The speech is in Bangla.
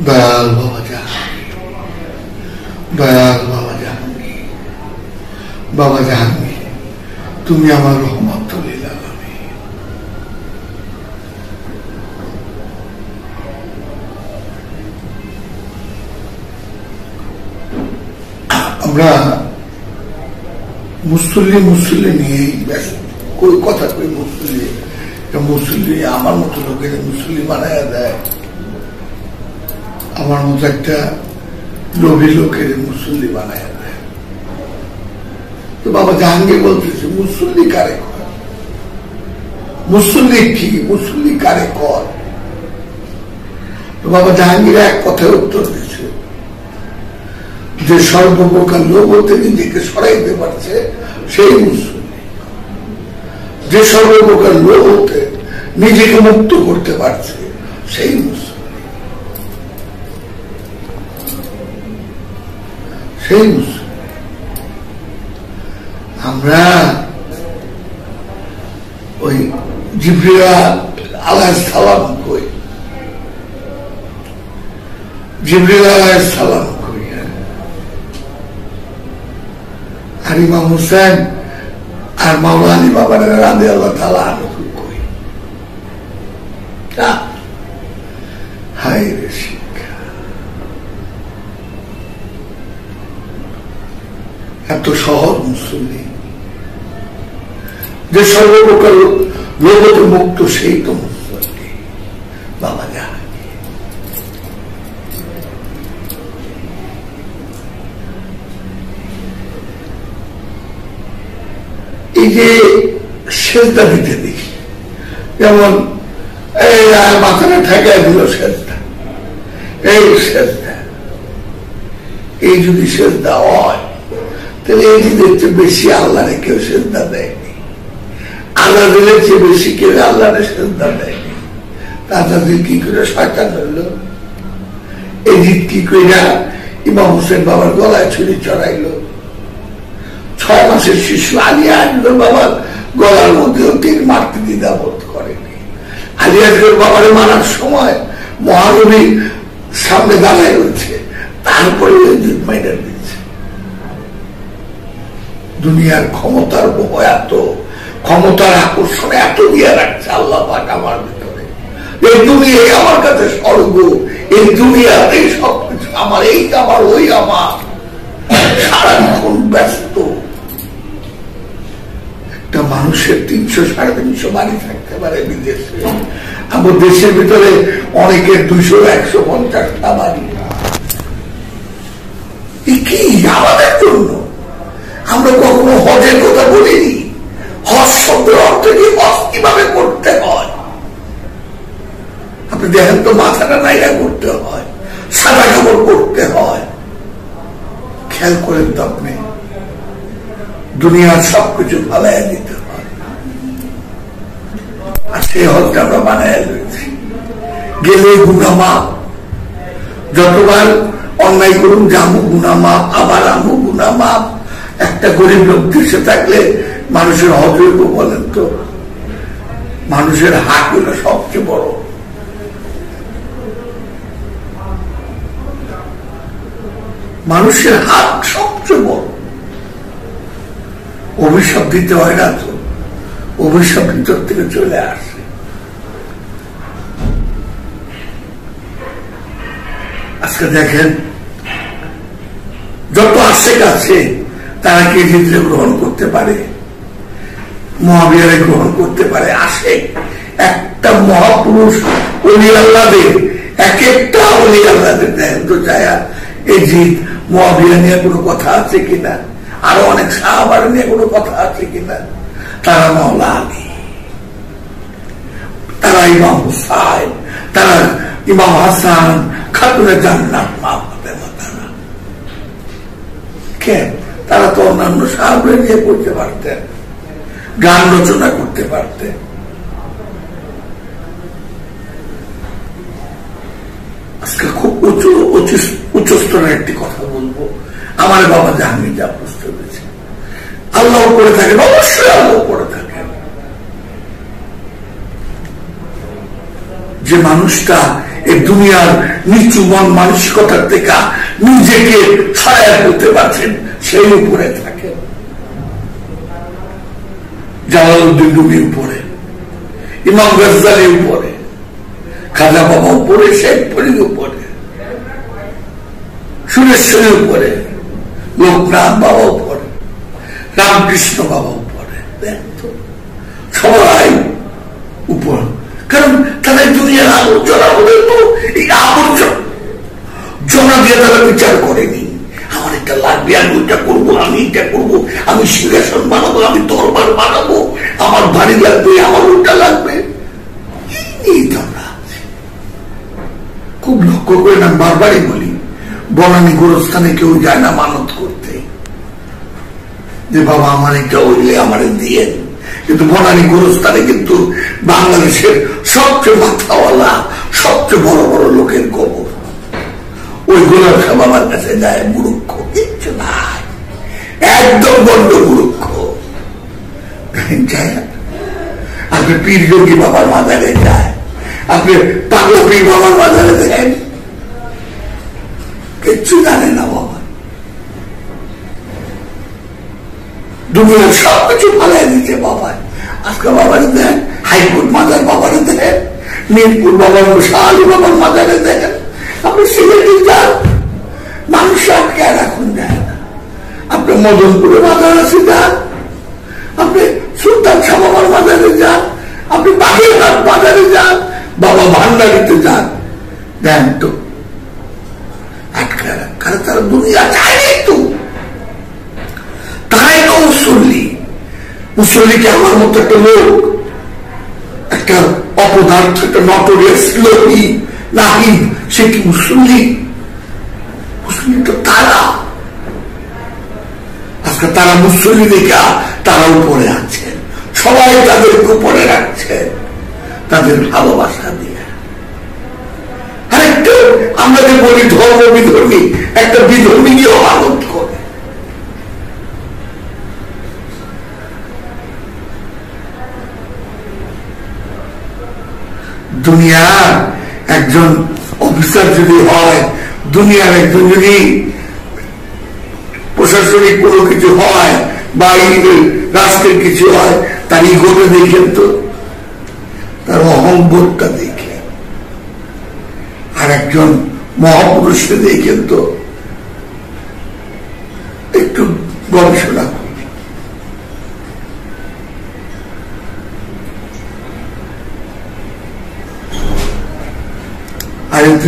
দয়াল বাবা জাহাঙ্গীর, দয়াল বাবা জাহাঙ্গীর, বাবা জাহাঙ্গীর তুমি আমার রহমতুল্লিল আলামিন। আমরা মুসল্লি নিয়েই ব্যস্ত, কই কথা কই মুসল্লি আমার মতো লোকের মুসল্লি বানায় দেয়, আমার মতো একটা লোভী লোকের মুসল্লি বানায় দেয়। তো বাবা জাহাঙ্গীর বলতেছে মুসল্লি কারে কর, মুসল্লি কি, মুসল্লি কারে কর। তো বাবা জাহাঙ্গীর এক কথায় উত্তর দিচ্ছে, যে সর্বপ্রকার লোভ হতে নিজেকে সরাইতে পারছে সেই মুসল্লি, যে সর্বপ্রকার লোভ হতে নিজেকে মুক্ত করতে পারছে সেই মুসল্লি, সেই মুসল্লি। আমরা ওই জিবরিল আলাইহিস সালাম কই, জিবরিল আলাইহিস সালাম কই, আর ইমাম হুসেন আর মাওলানা আলী বাবা রাদিয়াল্লাহু তাআলা আনহু কই। হায় রে শিক্ষা, এত সহজ মুসল্লি, যে সর্বপ্রকার লোভতে মুক্ত সেই তো মুসল্লি বাবা জাহাঙ্গীর। এই যে সেজদা দিতে দেখি, যেমন এই মাথাটা ঠেকায় দিল সেজদা, এই সেজদা, এই যদি সেজদা হয় তাহলে এই দিনের চেয়ে বেশি আল্লাহরে কেউ সেজদা দেয়নি, আল্লাহ দিলের চেয়ে বেশি কেউ আল্লাহরে সেজদা দেয়নি। তাদের কি করে শয়তান হইল, এই জিদ কি করে ইমাম হোসেন বাবার গলায় ছুরি চড়াইল, 6 মাসের শিশু আলিয়া আসগর বাবার গলার মধ্যেও তীর মারতে দ্বিধা বোধ করেনি। আলিয়া আসগর বাবারে মারার সময় মহানবী সামনে দাঁড়ায় রয়েছে, তারপরে মাইনার দিচ্ছে। দুনিয়ার ক্ষমতার মোহ এত, ক্ষমতার আকর্ষণে এত দিয়ে রাখছে আল্লাহ পাক আমার ভিতরে, এই দুনিয়ায় আমার কাছে স্বর্গ, এই দুনিয়াতে সবকিছু আমার, এই আমার ওই আমার, সারাক্ষণ ব্যস্ত। একটা মানুষের 300-350 বাড়ি থাকতে পারে বিদেশে, আমার দেশের ভিতরে অনেকের 200-150টা বাড়ি। কি আমাদের জন্য? আমরা কখনো হজের কথা বলিনি। হজ শব্দের অর্থ কি, হজ কিভাবে করতে হয় আপনি দেখেন তো, মাথাটা নাইরা করতে হয়, সাদা কাপড় করতে হয়। খেয়াল করেন তো আপনি, দুনিয়ার সবকিছু ফালাইয়া দিতে হয়, আর সেই হজটা আমরা বানাইয়া রয়েছি। গেলে গুনামাপ, যতবার অন্যায় করুন জামু গুনামাপ, আবার আমু গুনামাপ। একটা গরিব লোক দেশে থাকলে মানুষের হজ হইব বলেন তো? মানুষের হাত হইল সবচেয়ে বড়। মানুষের হাত সবচেয়ে বড়। অভিশাপ দিতে হয় না তো, অভিশাপ ভিতর থেকে চলে আসে। আজকে দেখেন যত আশেক আছে তারা কে জিতলে গ্রহণ করতে পারে, মুআবিয়ারে গ্রহণ করতে পারে। আশেক একটা মহাপুরুষ ওলি আল্লাহদের, এক একটা ওলি আল্লাহদের দেখেন তো চায়া এই জিত মুআবিয়া নিয়ে কোনো কথা আছে কিনা, আরো অনেক সাহাবার নিয়ে কোনো কথা আছে কিনা। তারা মাওলা আলী, তারা ইমাম হুসাইন, তারা ইমাম হাসান, খাতুনে জান্নাত মা ফাতেমা। তারা কেন? তারা তো অন্যান্য সাহাবায়ে নিয়ে পড়তে পারতেন, গান রচনা করতে পারতেন। আজকে খুব উচ্চ স্তরের একটি কথা বলবো। আমার বাবা জাহাঙ্গীর যা প্রশ্ন করেছে, আল্লাহ করে থাকেন, অবশ্যই আল্লাহ করে থাকেন। যে মানুষটা এই দুনিয়ার নিচু মন মানসিকতার থেকে নিজেকে ছায়া করতে পারছেন সেই উপরে থাকেন। জালালউদ্দিন রুমি উপরে, ইমাম গজ্জালি উপরে, খাজা বাবা উপরে, শেখ ফরিদ উপরে, সুরেশ্বরী উপরে, লোকনাথ বাবা উপরে, রামকৃষ্ণ বাবা উপরে, সবাই উপর। কারণ তাদের দুনিয়ার আবর্জনা হলে তো এই আবর্জনা দিয়ে তারা বিচার করেনি। আমার এটা লাগবে, আমি ওইটা করবো, আমি এটা করবো, আমি সিংহাসন বানাবো, আমি দরবার বানাবো, আমার বাড়ি লাগবে, আমার ওটা লাগবে। খুব লক্ষ্য করে না, বারবারই বলি, বনানী গোরস্থানে কেউ যায় না মানত করতে যে বাবা আমার এটা হইলে আমার দিয়ে। কিন্তু বনানী গোরস্থানে কিন্তু বাংলাদেশের সবচেয়ে মাথাওয়ালা, সবচেয়ে বড় বড় লোকের কবর। ওই গোলাপ শাহ বাবার কাছে যায় মূর্খ, কিচ্ছু নাই, একদম বন্ধ মূর্খ। আপনি পীর যোগী বাবার মাজারে যায়, আপনি পাগল পীর বাবার মাজারে দেন, কিচ্ছু জানে না বাবা। দুনিয়ার সবকিছু ফালাই দিচ্ছে বাবা। আজকে বাবারে দেন, হাইকোর্ট মাজার বাবারে দেন, মিরপুর বাবার, শাহালি বাবার মাজারে দেন, আপনি সিলেটে যান, মানুষ আটকে রাখুন দেন, আপনি মদনপুরে মাজার আছে যান, আপনি সুলতান শাহ বাবার মাজারে যান, আপনি বাগেরহাট বাজারে যান, বাবা ভান্ডারিতে যান, দেন তো আটকে রাখ। কারণ তারা দুনিয়া চায় তো, তারাই তো মুসল্লি। মুসল্লিকে আমার মতো একটা লোক, একটা অপদার্থ, একটা নটোরিয়াস লোকই নাকি সে কি মুসল্লি? মুসল্লি তো তারা। আজকে তারা মুসল্লি দেখা তারা উপরে আছে, সবাই তাদেরকে উপরে রাখছে তাদের ভালোবাসা দিয়ে। আরেকটা আমরা যে বলি ধর্ম বিধর্মী, একটা বিধর্মীকেও আনন্দ করে। দুনিয়ার একজন অফিসার যদি হয়, দুনিয়ার একজন যদি প্রশাসনিক কোনো কিছু হয় বা রাষ্ট্রের কিছু হয়, তার ইগোটা দেখেন তো, তার অহংবোধটা দেখেন। আর একজন মহাপুরুষকে দেখেন তো, একটু গবেষণা করুন। আর একটু